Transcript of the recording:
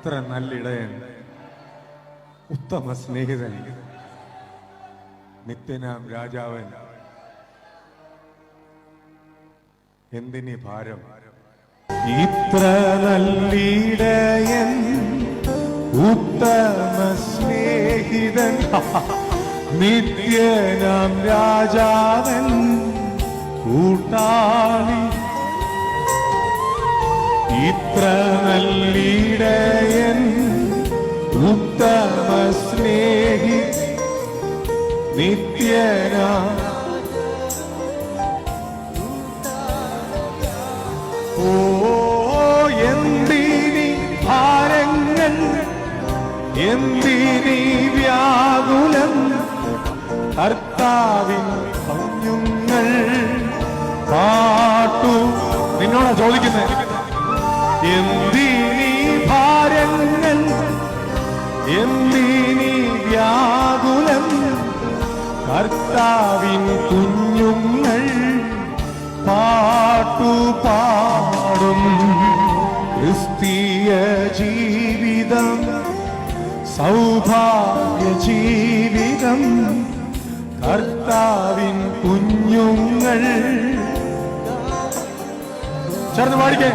എത്ര നല്ലിടയൻ, ഉത്തമ സ്നേഹിതൻ, നിത്യനാം രാജാവൻ. എന്തിനീ ഭാരം? ഇത്ര നല്ലിടയൻ, ഉത്തമ സ്നേഹിതൻ, നിത്യനാം രാജാവൻ, കൂട്ടാളി. ഇത്ര നല്ലിടയൻ, ഉത്തമ സ്നേഹി, നിത്യനാം. ഓ എന്തിനി ഭാരങ്ങൾ, എന്തിനി വ്യാകുലം, കർത്താവിൻ കുഞ്ഞുങ്ങൾ പാട്ടു. നിന്നോടാ ചോദിക്കുന്നത്. എന്തിനി ഭാരങ്ങൾ, എന്തിനി വ്യാകുലം, കർത്താവിൻ കുഞ്ഞുങ്ങൾ പാട്ടുപാടും. ക്രിസ്തീയ ജീവിതം സൗഭാഗ്യ ജീവിതം, കർത്താവിൻ കുഞ്ഞുങ്ങൾ. ചേർന്ന് പാടിക്കേ.